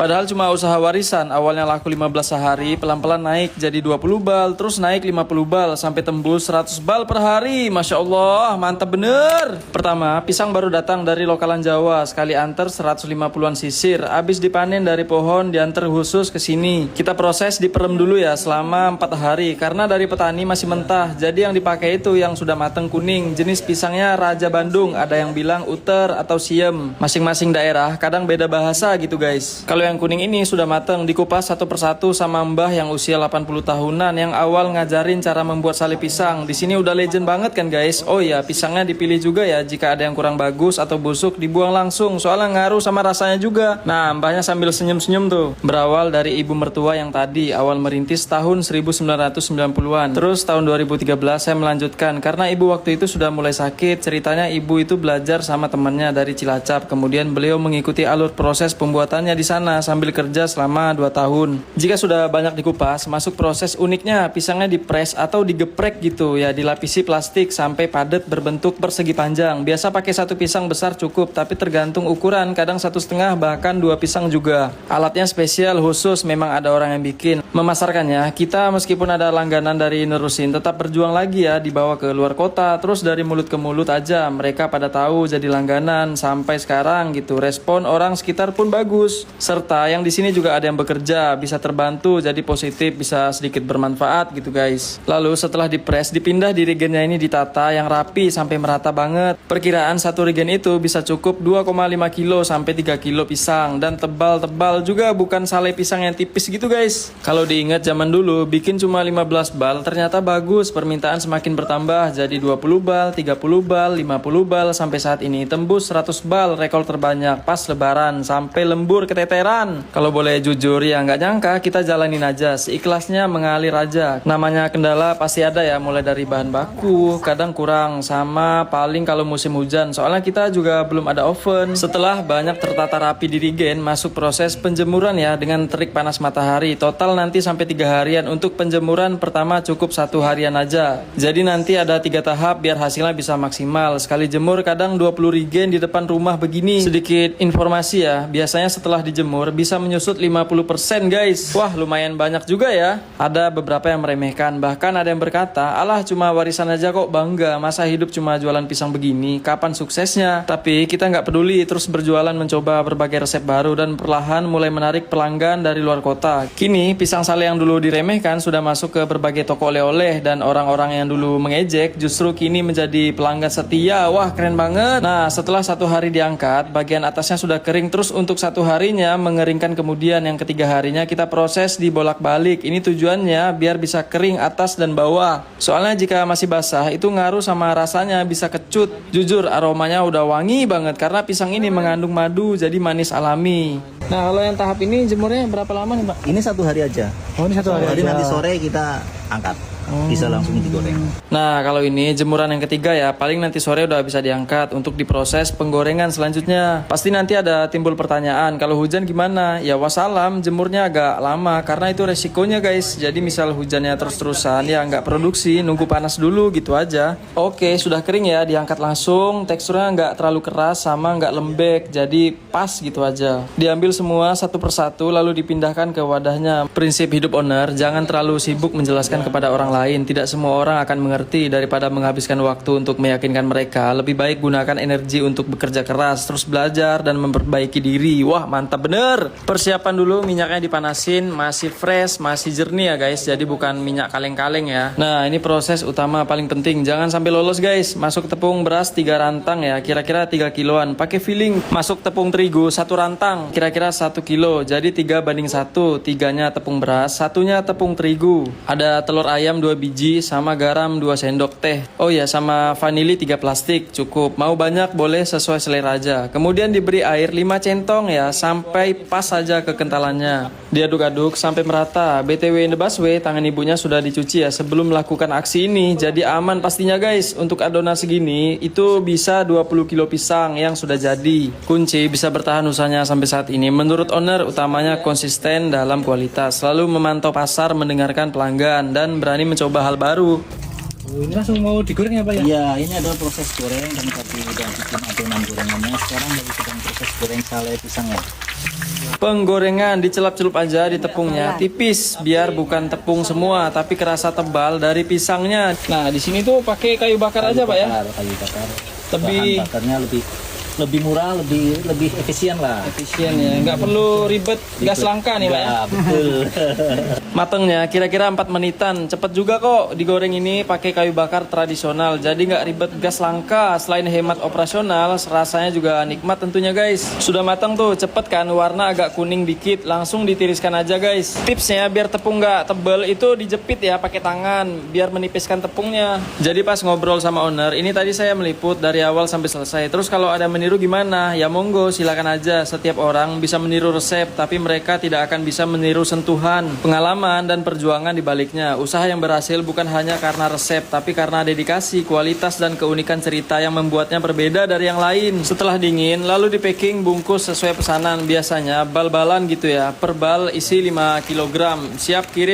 Padahal cuma usaha warisan, awalnya laku 15 sehari, pelan-pelan naik jadi 20 bal, terus naik 50 bal, sampai tembus 100 bal per hari. Masya Allah, mantap bener. Pertama, pisang baru datang dari lokalan Jawa, sekali antar 150-an sisir. Abis dipanen dari pohon, diantar khusus ke sini. Kita proses diperem dulu ya, selama 4 hari. Karena dari petani masih mentah, jadi yang dipakai itu yang sudah mateng kuning. Jenis pisangnya Raja Bandung, ada yang bilang uter atau siem. Masing-masing daerah kadang beda bahasa gitu guys. Kalau yang kuning ini sudah mateng, dikupas satu persatu sama mbah yang usia 80 tahunan yang awal ngajarin cara membuat sale pisang. Di sini udah legend banget kan guys. Oh ya, pisangnya dipilih juga ya, jika ada yang kurang bagus atau busuk dibuang langsung, soalnya ngaruh sama rasanya juga. Nah, mbahnya sambil senyum-senyum tuh. Berawal dari ibu mertua yang tadi awal merintis tahun 1990-an. Terus tahun 2013 saya melanjutkan karena ibu waktu itu sudah mulai sakit. Ceritanya ibu itu belajar sama temannya dari Cilacap. Kemudian beliau mengikuti alur proses pembuatannya di sana sambil kerja selama 2 tahun. Jika sudah banyak dikupas, masuk proses uniknya, pisangnya dipres atau digeprek gitu ya, dilapisi plastik sampai padat berbentuk persegi panjang. Biasa pakai satu pisang besar cukup, tapi tergantung ukuran, kadang 1,5 bahkan 2 pisang juga. Alatnya spesial khusus, memang ada orang yang bikin. Memasarkannya, kita meskipun ada langganan dari nerusin, tetap berjuang lagi ya, dibawa ke luar kota, terus dari mulut ke mulut aja, mereka pada tahu jadi langganan sampai sekarang gitu. Respon orang sekitar pun bagus. Serta yang di sini juga ada yang bekerja, bisa terbantu, jadi positif, bisa sedikit bermanfaat gitu guys. Lalu setelah dipres, dipindah di regennya ini, ditata yang rapi sampai merata banget. Perkiraan satu regen itu bisa cukup 2,5 kilo sampai 3 kilo pisang, dan tebal-tebal juga, bukan sale pisang yang tipis gitu guys. Kalau diingat zaman dulu bikin cuma 15 bal, ternyata bagus. Permintaan semakin bertambah jadi 20 bal, 30 bal, 50 bal, sampai saat ini tembus 100 bal, rekor terbanyak pas lebaran sampai lembur keteteran. Kalau boleh jujur ya nggak nyangka, kita jalanin aja, seikhlasnya mengalir aja. Namanya kendala pasti ada ya, mulai dari bahan baku, kadang kurang, sama paling kalau musim hujan, soalnya kita juga belum ada oven. Setelah banyak tertata rapi di regen, masuk proses penjemuran ya, dengan terik panas matahari. Total nanti sampai 3 harian. Untuk penjemuran pertama cukup 1 harian aja, jadi nanti ada 3 tahap biar hasilnya bisa maksimal. Sekali jemur kadang 20 regen di depan rumah begini. Sedikit informasi ya, biasanya setelah dijemur bisa menyusut 50% guys. Wah, lumayan banyak juga ya. Ada beberapa yang meremehkan, bahkan ada yang berkata, alah cuma warisan aja kok bangga, masa hidup cuma jualan pisang begini, kapan suksesnya? Tapi kita nggak peduli, terus berjualan, mencoba berbagai resep baru, dan perlahan mulai menarik pelanggan dari luar kota. Kini pisang sale yang dulu diremehkan sudah masuk ke berbagai toko oleh-oleh, dan orang-orang yang dulu mengejek justru kini menjadi pelanggan setia. Wah, keren banget. Nah, setelah 1 hari diangkat, bagian atasnya sudah kering, terus untuk 1 harinya mengeringkan, kemudian yang ketiga harinya kita proses dibolak-balik. Ini tujuannya biar bisa kering atas dan bawah, soalnya jika masih basah itu ngaruh sama rasanya, bisa kecut. Jujur aromanya udah wangi banget karena pisang ini mengandung madu, jadi manis alami. Nah, kalau yang tahap ini jemurnya berapa lama nih Pak? Ini 1 hari aja. Oh, ini 1 hari Jadi aja. nanti sore kita angkat. Bisa langsung digoreng. Nah, kalau ini jemuran yang ketiga ya, paling nanti sore udah bisa diangkat untuk diproses penggorengan selanjutnya. Pasti nanti ada timbul pertanyaan, kalau hujan gimana? Ya wassalam, jemurnya agak lama karena itu resikonya guys. Jadi misal hujannya terus-terusan ya nggak produksi, nunggu panas dulu gitu aja. Oke, sudah kering ya, diangkat langsung. Teksturnya nggak terlalu keras sama nggak lembek, jadi pas gitu aja. Diambil semua satu persatu lalu dipindahkan ke wadahnya. Prinsip hidup owner, jangan terlalu sibuk menjelaskan kepada orang lain. Tidak semua orang akan mengerti. Daripada menghabiskan waktu untuk meyakinkan mereka, lebih baik gunakan energi untuk bekerja keras, terus belajar dan memperbaiki diri. Wah, mantap bener. Persiapan dulu, minyaknya dipanasin, masih fresh, masih jernih ya guys, jadi bukan minyak kaleng-kaleng ya. Nah, ini proses utama paling penting, jangan sampai lolos guys. Masuk tepung beras 3 rantang ya, kira-kira 3 kiloan. Pakai filling. Masuk tepung terigu 1 rantang, kira-kira 1 kilo, jadi 3:1. 3-nya tepung beras, 1-nya tepung terigu. Ada telur ayam 2 biji, sama garam 2 sendok teh. Oh ya, sama vanili 3 plastik, cukup. Mau banyak boleh, sesuai selera aja. Kemudian diberi air 5 centong ya, sampai pas saja kekentalannya. Diaduk-aduk sampai merata. BTW in the busway, tangan ibunya sudah dicuci ya sebelum melakukan aksi ini, jadi aman pastinya guys. Untuk adonan segini, itu bisa 20 kilo pisang yang sudah jadi. Kunci bisa bertahan usahanya sampai saat ini, menurut owner, utamanya konsisten dalam kualitas, selalu memantau pasar, mendengarkan pelanggan, dan berani mencoba hal baru. Oh, ini langsung mau digoreng ya Pak ya? Iya, ini adalah proses goreng. Kami tadi udah bikin adonan gorengannya. Sekarang lagi sedang proses goreng sale pisangnya. Penggorengan dicelup-celup aja di tepungnya, tipis biar bukan tepung semua tapi kerasa tebal dari pisangnya. Nah, di sini tuh pakai kayu bakar aja, Pak ya. Kayu bakar. Lebih- Bahan bakarnya lebih murah, lebih efisien lah. Efisien ya, nggak perlu ribet gas langka nih, Pak ya. Ya, betul. Matengnya kira-kira 4 menitan. Cepet juga kok digoreng ini pakai kayu bakar tradisional. Jadi nggak ribet gas langka. Selain hemat operasional, rasanya juga nikmat tentunya guys. Sudah matang tuh, cepet kan, warna agak kuning dikit. Langsung ditiriskan aja guys. Tipsnya biar tepung nggak tebel itu dijepit ya pakai tangan biar menipiskan tepungnya. Jadi pas ngobrol sama owner, ini tadi saya meliput dari awal sampai selesai. Terus kalau ada meniru gimana? Ya monggo, silakan aja. Setiap orang bisa meniru resep, tapi mereka tidak akan bisa meniru sentuhan, pengalaman, dan perjuangan di baliknya. Usaha yang berhasil bukan hanya karena resep, tapi karena dedikasi, kualitas, dan keunikan cerita yang membuatnya berbeda dari yang lain. Setelah dingin, lalu di packing bungkus sesuai pesanan. Biasanya bal-balan gitu ya, per bal isi 5 kg. Siap kirim.